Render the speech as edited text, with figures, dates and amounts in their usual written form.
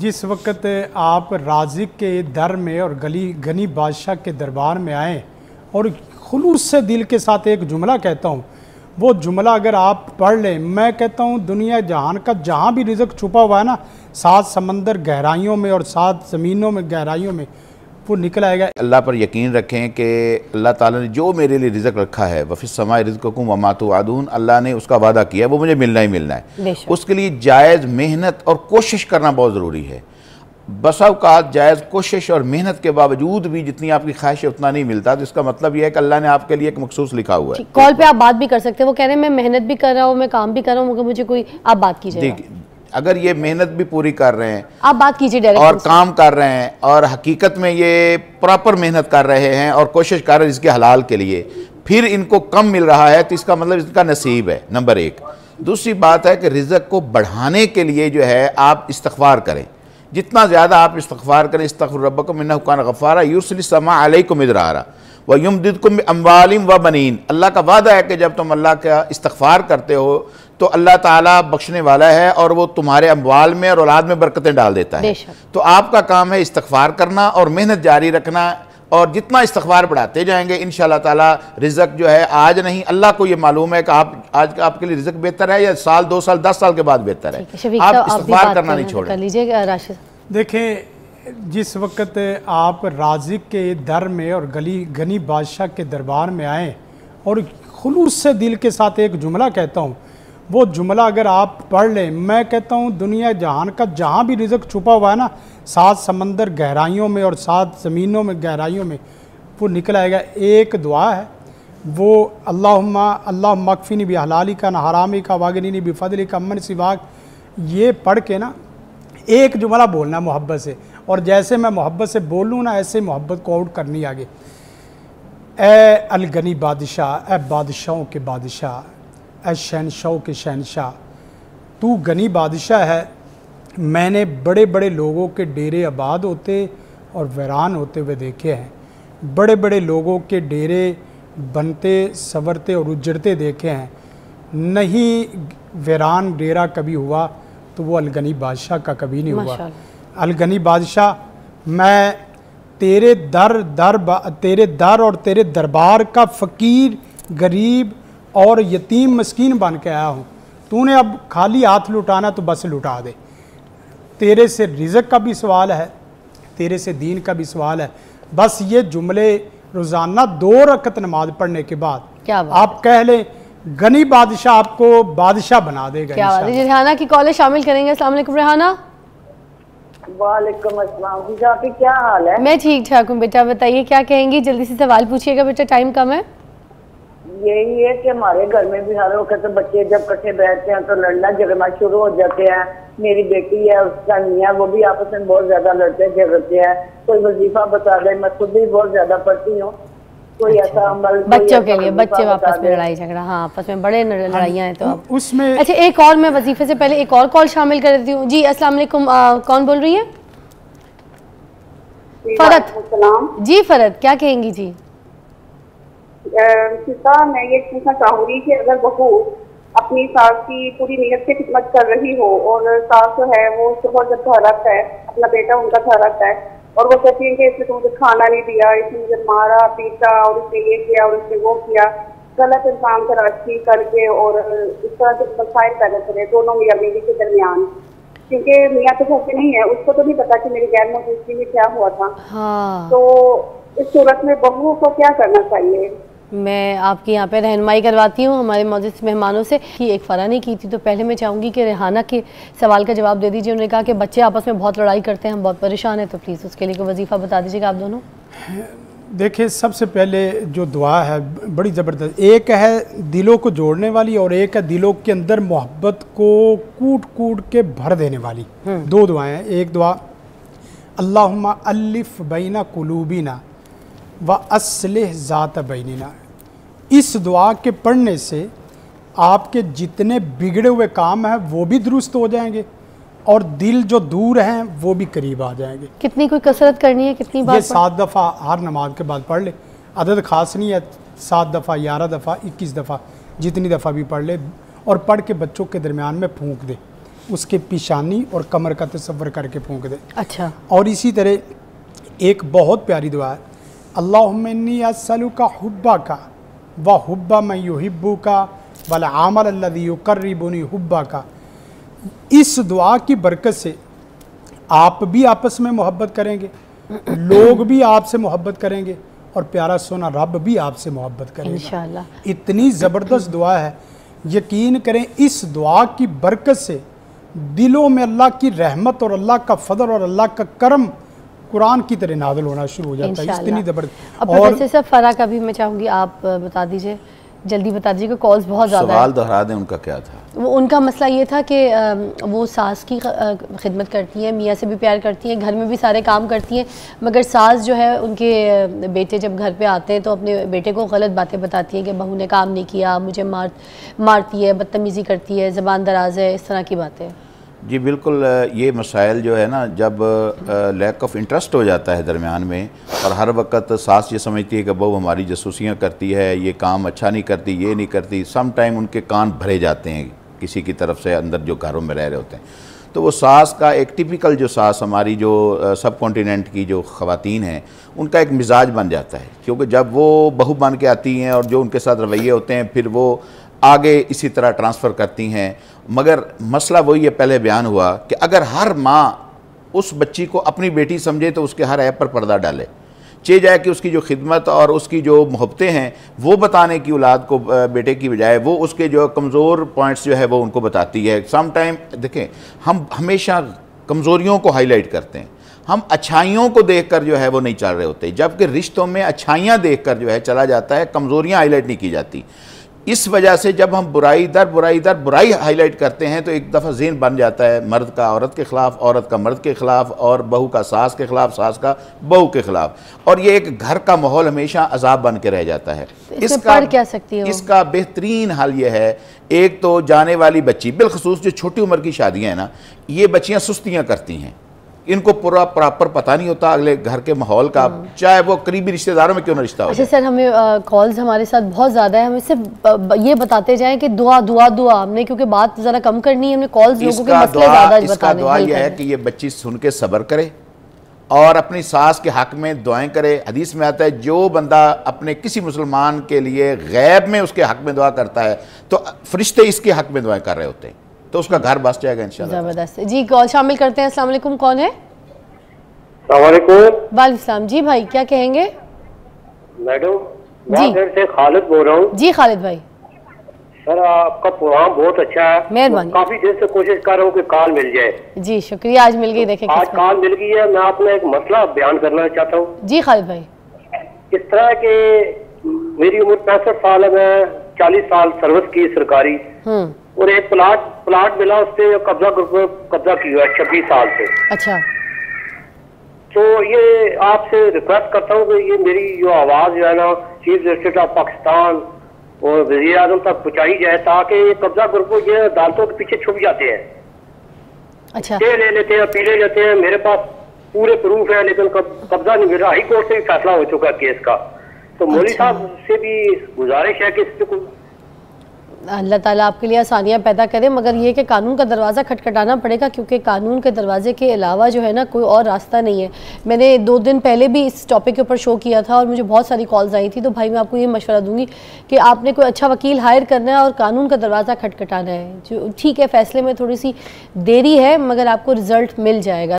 जिस वक्त आप राज़िक के दर में और गनी बादशाह के दरबार में आएँ और खुलूस से दिल के साथ एक जुमला कहता हूँ, वो जुमला अगर आप पढ़ लें, मैं कहता हूँ दुनिया जहान का जहाँ भी रिज़्क छुपा हुआ है ना, 7 समंदर गहराइयों में और 7 ज़मीनों में गहराइयों में वो निकल आएगा। अल्लाह पर यकीन रखें कि अल्लाह ताला ने जो मेरे लिए रिज़्क रखा है, वफ़िस समाए रिज़्कुकुम व मा तुअदून, अल्लाह ने उसका वादा किया है, वो मुझे मिलना ही मिलना है। उसके लिए जायज़ मेहनत और कोशिश करना बहुत ज़रूरी है। बसा औक़ात जायज़ कोशिश और मेहनत के बावजूद भी जितनी आपकी ख्वाहिश है उतना नहीं मिलता, तो इसका मतलब यह है कि अल्लाह ने आपके लिए एक मखसूस लिखा हुआ है। कॉल पे आप बात भी कर सकते हैं, वो कह रहे हैं मैं मेहनत भी कर रहा हूँ, मैं काम भी कर रहा हूँ, मगर मुझे कोई आप बात कीजिए। अगर ये मेहनत भी पूरी कर रहे हैं, आप बात कीजिए डायरेक्ट, और काम कर रहे हैं और हकीकत में ये प्रॉपर मेहनत कर रहे हैं और कोशिश कर रहे हैं इसके हलाल के लिए, फिर इनको कम मिल रहा है तो इसका मतलब इसका नसीब है, नंबर 1। दूसरी बात है कि रिज़्क को बढ़ाने के लिए जो है आप इस्तिग़फ़ार करें, जितना ज़्यादा आप इस्तिग़फ़ार करें, इस्तग़फ़िरू रब्बकुम इन्नहु कान गफ़्फ़ारा युरसिलिस समा अलैकुम मिदरारा व युमदिदकुम बिअम्वालिन व बनीन। अल्लाह का वादा है कि जब तुम अल्लाह का इस्तिग़फ़ार करते हो तो अल्लाह ताला बख्शने वाला है और वो तुम्हारे अम्वाल में और औलाद में बरकतें डाल देता है। तो आपका काम है इस्तिग़फ़ार करना और मेहनत जारी रखना, और जितना इस्तिग़फ़ार बढ़ाते जाएंगे इंशाअल्लाह ताला रिज़्क जो है आज नहीं, अल्लाह को ये मालूम है कि आप आज आपके लिए रिज़्क बेहतर है या साल 2 साल 10 साल के बाद बेहतर है। आप इस्तिग़फ़ार करना नहीं छोड़ें। राशिद देखें, जिस वक्त आप राज़िक के दर में और गनी बादशाह के दरबार में आएँ और खुलूस से दिल के साथ एक जुमला कहता हूँ, वो जुमला अगर आप पढ़ लें, मैं कहता हूँ दुनिया जहान का जहाँ भी रिज़्क छुपा हुआ है ना, 7 समंदर गहराइयों में और 7 ज़मीनों में गहराइयों में वो निकल आएगा। एक दुआ है वो अल्लाहुम्मा मगफ़िनी बि हलाली का, न हरामी का, वागनी बि फ़ज़ली का, अम्मन सिवाक, ये पढ़ के ना एक जुमला बोलना मोहब्बत से, और जैसे मैं मोहब्बत से बोलूँ ना ऐसे मोहब्बत को आउट करनी आगे। ए अलगनी बादशाह, ए बादशाहों के बादशाह, ए शहनशाहों के शहनशाह, तू गनी बादशाह है। मैंने बड़े बड़े लोगों के डेरे आबाद होते और वीरान होते हुए देखे हैं, बड़े बड़े लोगों के डेरे बनते संवरते और उजड़ते देखे हैं, नहीं वीरान डेरा कभी हुआ तो वो अलगनी बादशाह का कभी नहीं हुआ। अलगनी बादशाह, मैं तेरे दर और तेरे दरबार का फ़कीर, गरीब और यतीम मस्कीन बन के आया हूँ। तूने अब खाली हाथ लुटाना तो बस लुटा दे। तेरे से रिज़्क का भी सवाल है, तेरे से दीन का भी सवाल है। बस ये जुमले रोज़ाना 2 रकत नमाज पढ़ने के बाद क्या आप कह लें, गनी बादशाह आपको बादशाह बना देगा। क्या बात है। रेहाना की कॉलेज शामिल करेंगे। अस्सलाम वालेकुम रेहाना। वालेकुम अस्सलाम। जी आपकी क्या हाल है? मैं ठीक ठाक हूँ बेटा, बताइए क्या कहेंगी, जल्दी से सवाल पूछिएगा बेटा, टाइम कम है। यही है कि हमारे घर में भी हर वक्त बच्चे जब इकट्ठे बैठते हैं तो लड़ना झगड़ना शुरू हो जाते हैं। मेरी बेटी है, उसका मियां, वो भी आपस में बहुत ज्यादा लड़ते झगड़ते हैं। कोई वजीफा बता दे, मैं खुद भी बहुत ज्यादा पढ़ती हूँ। कोई ऐसा अमल बच्चों के लिए, बच्चे आपस में लड़ाई झगड़ा, हाँ आपस में बड़े लड़ाइयाँ हैं तो अब उसमें। अच्छा, एक और मैं वजीफे से पहले एक और कॉल शामिल कर देती हूँ। जी अस्सलाम वालेकुम, कौन बोल रही है? फरत जी। फरत क्या कहेंगी जी? मैं ये पूछना चाहूंगी कि अगर बहू अपनी सास की पूरी नीयत से खिदमत कर रही हो और सास जो है वो सुबह जब घर आता है, अपना बेटा उनका घर आता है और वो कहती है कि इसने तो मुझे खाना नहीं दिया, इसने मुझे मारा पीटा और इसने ये किया और इसने वो किया, गलत इंसान तराशी करके और इस तरह से मसाइल पैदा करे दोनों मियाँ बीवी के दरमियान, क्योंकि मियाँ तो घर पे नहीं है, उसको तो नहीं पता कि मेरी गैर मौजूदगी में क्या हुआ था। हाँ। तो इस सूरत में बहू को क्या करना चाहिए? मैं आपकी यहाँ पे रहनुमाई करवाती हूँ हमारे मौजूद मेहमानों से कि एक फ़रा ने की थी, तो पहले मैं चाहूँगी कि रेहाना के सवाल का जवाब दे दीजिए। उन्होंने कहा कि बच्चे आपस में बहुत लड़ाई करते हैं, हम बहुत परेशान हैं, तो प्लीज़ उसके लिए कोई वजीफ़ा बता दीजिएगा आप दोनों। देखिए, सबसे पहले जो दुआ है बड़ी ज़बरदस्त, एक है दिलों को जोड़ने वाली और एक है दिलों के अंदर मोहब्बत को कूट कूट के भर देने वाली। 2 दुआएँ हैं। एक दुआ अल्लाहुम्मा अलिफ बैना कुलूबिना व अस्लिह ज़ात बैनिना। इस दुआ के पढ़ने से आपके जितने बिगड़े हुए काम हैं वो भी दुरुस्त हो जाएंगे और दिल जो दूर हैं वो भी करीब आ जाएंगे। कितनी कोई कसरत करनी है, कितनी बार? ये 7 दफ़ा हर नमाज के बाद पढ़ ले, अदद ख़ास नहीं है, 7 दफ़ा 11 दफ़ा 21 दफ़ा जितनी दफ़ा भी पढ़ ले, और पढ़ के बच्चों के दरमियान में फूंक दे। उसके पिशानी और कमर का तसव्वुर करके फूंक दे। अच्छा। और इसी तरह एक बहुत प्यारी दुआ है, अल्लाहुम्मा इन्नी अस्सलुका हुब्बका व हुब्बा मन युहिब्बुका वल अमल अल्लज़ी युक़र्रिबुनी हुब्बका। इस दुआ की बरकत से आप भी आपस में मोहब्बत करेंगे, लोग भी आपसे मोहब्बत करेंगे और प्यारा सोना रब भी आपसे मोहब्बत करेगा इंशाअल्लाह। इतनी ज़बरदस्त दुआ है, यकीन करें इस दुआ की बरकत से दिलों में अल्लाह की रहमत और अल्लाह का फजल और अल्लाह का करम कुरान की तरह नाज़िल होना शुरू हो जाता है। इतनी ज़बरदस्त। और प्रोफेसर फरा का भी मैं चाहूँगी आप बता दीजिए, जल्दी बता दीजिए, कॉल्स बहुत ज़्यादा है। सवाल दोहरा दें, उनका क्या था? वो उनका मसला ये था कि वो सास की खिदमत करती हैं, मियाँ से भी प्यार करती हैं, घर में भी सारे काम करती हैं, मगर सास जो है उनके बेटे जब घर पे आते हैं तो अपने बेटे को गलत बातें बताती हैं कि बहू ने काम नहीं किया, मुझे मारती है, बदतमीज़ी करती है, ज़बान दराज है, इस तरह की बातें। जी बिल्कुल, ये मसाइल जो है ना, जब लैक ऑफ इंटरेस्ट हो जाता है दरमियान में और हर वक्त सास ये समझती है कि बहू हमारी जासूसियाँ करती है, ये काम अच्छा नहीं करती, ये नहीं करती, सम टाइम उनके कान भरे जाते हैं किसी की तरफ से अंदर जो घरों में रह रहे होते हैं। तो वो सास का एक टिपिकल जो सास हमारी जो सब कॉन्टिनेंट की जो ख़वातीन हैं उनका एक मिजाज बन जाता है, क्योंकि जब वो बहू बन के आती हैं और जो उनके साथ रवैये होते हैं फिर वो आगे इसी तरह ट्रांसफ़र करती हैं। मगर मसला वही है, पहले बयान हुआ कि अगर हर माँ उस बच्ची को अपनी बेटी समझे तो उसके हर ऐप पर पर्दा डाले, चे जाए कि उसकी जो खिदमत और उसकी जो मोहब्बतें हैं वो बताने की औलाद को बेटे की बजाय वो उसके जो कमज़ोर पॉइंट्स जो है वो उनको बताती है। सम टाइम देखें, हम हमेशा कमज़ोरियों को हाईलाइट करते हैं, हम अच्छाइयों को देखकर जो है वो नहीं चल रहे होते, जबकि रिश्तों में अच्छाइयाँ देखकर जो है चला जाता है, कमज़ोरियाँ हाईलाइट नहीं की जाती। इस वजह से जब हम बुराई दर बुराई हाईलाइट करते हैं तो एक दफ़ा ज़हन बन जाता है मर्द का औरत के ख़िलाफ़, औरत का मर्द के ख़िलाफ़, और बहू का सास के ख़िलाफ़, सास का बहू के ख़िलाफ़, और ये एक घर का माहौल हमेशा अजाब बन के रह जाता है। इसका बेहतरीन हल ये है, एक तो जाने वाली बच्ची, बिलखसूस जो छोटी उम्र की शादियाँ हैं ना, ये बच्चियाँ सुस्तियाँ करती हैं, इनको पूरा प्रॉपर पता नहीं होता अगले घर के माहौल का, चाहे वो करीबी रिश्तेदारों में क्यों ना रिश्ता हो। अच्छा सर, हमें कॉल्स हमारे साथ बहुत ज़्यादा है, हमें सिर्फ ये बताते जाएं कि दुआ दुआ दुआ, हमने क्योंकि बात ज़रा कम करनी है, हमने कॉल्स लोगों के मसले ज़्यादा बताने। इसका दुआ ये है कि ये बच्ची सुन के सब्र करे और अपनी सास के हक में दुआएं करे। हदीस में आता है जो बंदा अपने किसी मुसलमान के लिए गैब में उसके हक में दुआ करता है तो फरिश्ते इसके हक में दुआएं कर रहे होते हैं, तो उसका घर बस जाएगा इंशाल्लाह। जबरदस्त जी, कॉल शामिल करते हैं। अस्सलाम वालेकुम, कौन है? वालेकुम सलाम जी भाई, क्या कहेंगे? मैडम, मैं से खालिद बोल रहा हूँ। जी खालिद भाई। सर आपका प्रोग्राम बहुत अच्छा है, मेहरबानी। काफी देर से कोशिश कर रहा हूँ कि कॉल मिल जाए। जी शुक्रिया, आज मिल गई। देखें आज कॉल मिल गई है। मैं अपना एक मसला बयान करना चाहता हूँ। जी खालिद भाई। इस तरह के मेरी उम्र 65 साल है, मैं 40 साल सर्विस की सरकारी, और एक प्लाट मिला, उस पर कब्जा किया है 26 साल से। अच्छा, तो ये आपसे रिक्वेस्ट करता हूँ कि ये मेरी जो आवाज़ जो है ना चीफ जस्टिस ऑफ पाकिस्तान और वज़ीर आज़म तक पहुँचाई जाए, ताकि ये कब्जा ग्रुप ये अदालतों के पीछे छुप जाते हैं। अच्छा, ले लेते हैं, पी ले लेते हैं। मेरे पास पूरे प्रूफ है, लेकिन कब्जा नहीं मिल रहा। हाई कोर्ट से भी फैसला हो चुका है केस का। तो मौलवी साहब से भी गुजारिश है कि इस पे अल्लाह ताला आपके लिए आसानियाँ पैदा करे, मगर ये कि कानून का दरवाज़ा खटखटाना पड़ेगा, क्योंकि कानून के दरवाजे के अलावा जो है ना कोई और रास्ता नहीं है। मैंने 2 दिन पहले भी इस टॉपिक के ऊपर शो किया था और मुझे बहुत सारी कॉल्स आई थी। तो भाई मैं आपको ये मशवरा दूंगी कि आपने कोई अच्छा वकील हायर करना है और कानून का दरवाज़ा खटखटाना है। जो ठीक है, फैसले में थोड़ी सी देरी है, मगर आपको रिजल्ट मिल जाएगा।